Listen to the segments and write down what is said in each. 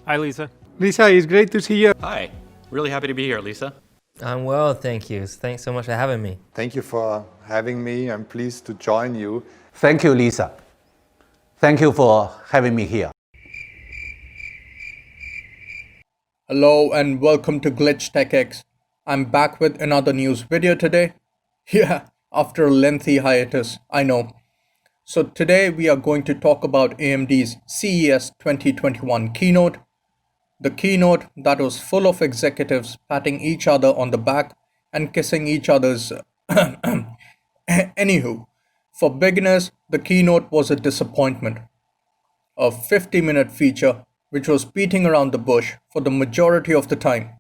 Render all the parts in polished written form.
Hi, Lisa. Lisa, it's great to see you. Hi. Really happy to be here, Lisa. I'm well, thank you. Thanks so much for having me. Thank you for having me. I'm pleased to join you. Thank you, Lisa. Thank you for having me here. Hello and welcome to GlitchTechX. I'm back with another news video today. Yeah, after a lengthy hiatus, I know. So today we are going to talk about AMD's CES 2021 keynote. The keynote that was full of executives patting each other on the back and kissing each other's... Anywho, for beginners, the keynote was a disappointment. A 50-minute feature which was beating around the bush for the majority of the time.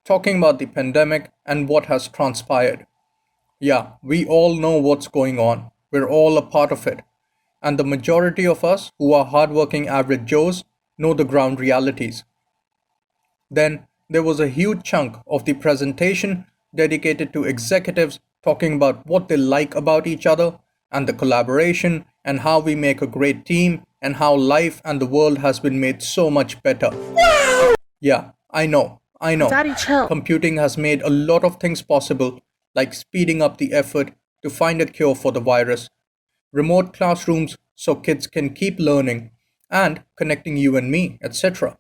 Talking about the pandemic and what has transpired. Yeah, we all know what's going on. We're all a part of it. And the majority of us who are hardworking average Joes know the ground realities. Then there was a huge chunk of the presentation dedicated to executives talking about what they like about each other and the collaboration and how we make a great team and how life and the world has been made so much better. Yeah, I know. Daddy, chill. Computing has made a lot of things possible, like speeding up the effort to find a cure for the virus, remote classrooms so kids can keep learning, and connecting you and me, etc.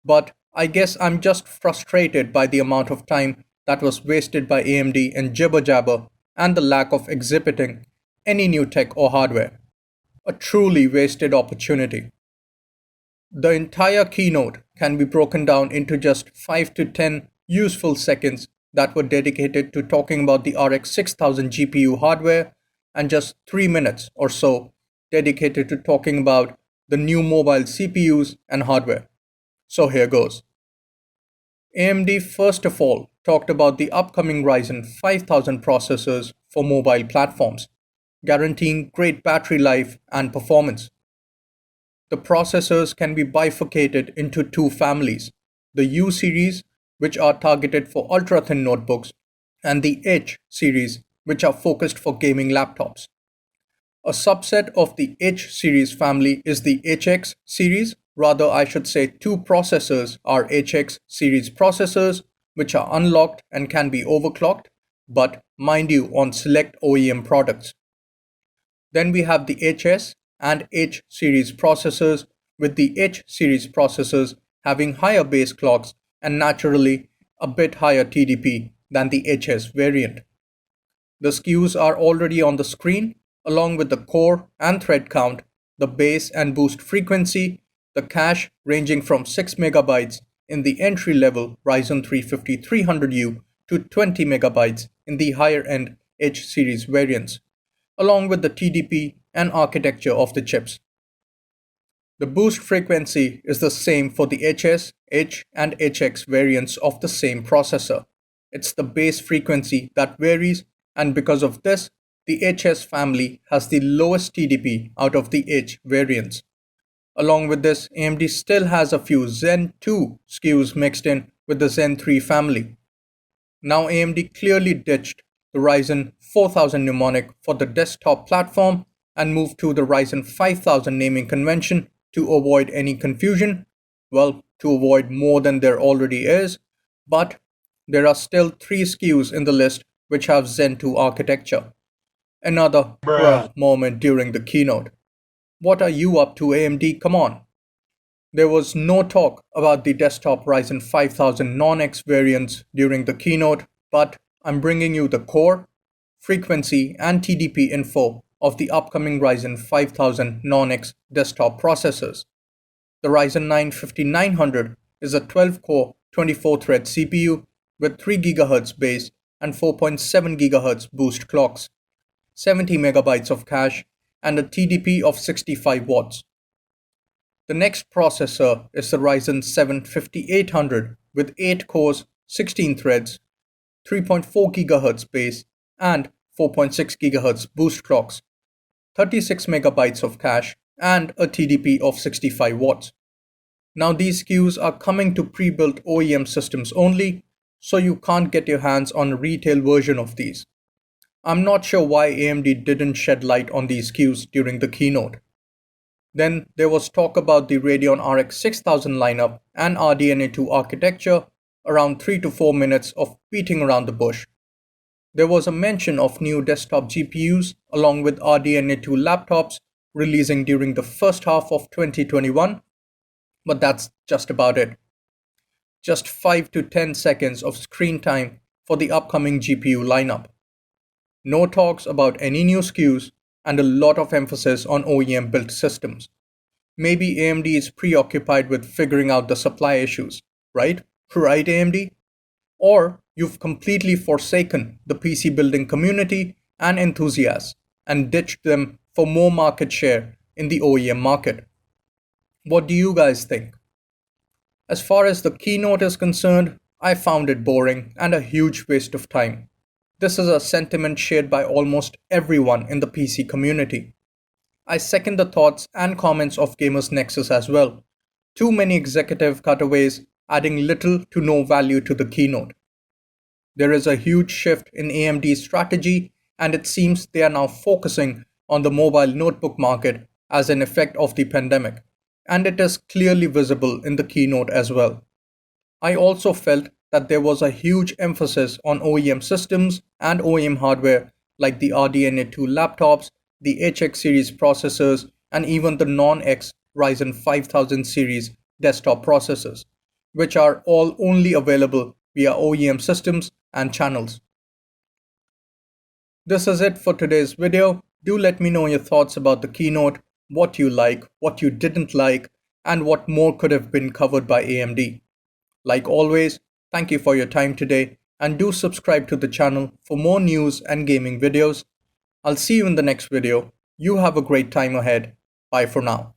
But I guess I'm just frustrated by the amount of time that was wasted by AMD in jibber jabber and the lack of exhibiting any new tech or hardware. A truly wasted opportunity. The entire keynote can be broken down into just 5 to 10 useful seconds that were dedicated to talking about the RX 6000 GPU hardware and just 3 minutes or so dedicated to talking about the new mobile CPUs and hardware. So here goes. AMD first of all talked about the upcoming Ryzen 5000 processors for mobile platforms, guaranteeing great battery life and performance. The processors can be bifurcated into two families, the U series, which are targeted for ultra-thin notebooks, and the H series, which are focused for gaming laptops. A subset of the H series family is the HX series. Rather, I should say two processors are HX series processors, which are unlocked and can be overclocked, but mind you, on select OEM products. Then we have the HS and H series processors, with the H series processors having higher base clocks and naturally a bit higher TDP than the HS variant. The SKUs are already on the screen, along with the core and thread count, the base and boost frequency, the cache ranging from 6 MB in the entry-level Ryzen 3 5300U to 20 MB in the higher-end H series variants, along with the TDP and architecture of the chips. The boost frequency is the same for the HS, H, and HX variants of the same processor. It's the base frequency that varies, and because of this, the HS family has the lowest TDP out of the H variants. Along with this, AMD still has a few Zen 2 SKUs mixed in with the Zen 3 family. Now AMD clearly ditched the Ryzen 4000 mnemonic for the desktop platform and moved to the Ryzen 5000 naming convention to avoid any confusion. Well, to avoid more than there already is, but there are still 3 SKUs in the list which have Zen 2 architecture. Another bruh moment during the keynote. What are you up to, AMD? Come on. There was no talk about the desktop Ryzen 5000 Non-X variants during the keynote, but I'm bringing you the core, frequency, and TDP info of the upcoming Ryzen 5000 Non-X desktop processors. The Ryzen 9 5900 is a 12-core, 24-thread CPU with 3 GHz base and 4.7 GHz boost clocks, 70 MB of cache, and a TDP of 65 watts. The next processor is the Ryzen 7 5800 with 8 cores, 16 threads, 3.4 GHz base, and 4.6 GHz boost clocks, 36 MB of cache, and a TDP of 65 watts. Now these SKUs are coming to pre-built OEM systems only, so you can't get your hands on a retail version of these. I'm not sure why AMD didn't shed light on these SKUs during the keynote. Then there was talk about the Radeon RX 6000 lineup and RDNA 2 architecture, around 3 to 4 minutes of beating around the bush. There was a mention of new desktop GPUs along with RDNA 2 laptops releasing during the first half of 2021, but that's just about it. Just 5 to 10 seconds of screen time for the upcoming GPU lineup. No talks about any new SKUs and a lot of emphasis on OEM built systems. Maybe AMD is preoccupied with figuring out the supply issues, right? Right, AMD? Or you've completely forsaken the PC building community and enthusiasts and ditched them for more market share in the OEM market. What do you guys think? As far as the keynote is concerned, I found it boring and a huge waste of time. This is a sentiment shared by almost everyone in the PC community. I second the thoughts and comments of Gamers Nexus as well. Too many executive cutaways adding little to no value to the keynote. There is a huge shift in AMD's strategy, and it seems they are now focusing on the mobile notebook market as an effect of the pandemic, and it is clearly visible in the keynote as well. I also felt that there was a huge emphasis on OEM systems and OEM hardware like the RDNA 2 laptops, the HX series processors, and even the Non-X Ryzen 5000 series desktop processors, which are all only available via OEM systems and channels. This is it for today's video. Do let me know your thoughts about the keynote, what you like, what you didn't like, and what more could have been covered by AMD. Like always, thank you for your time today, and do subscribe to the channel for more news and gaming videos. I'll see you in the next video. You have a great time ahead. Bye for now.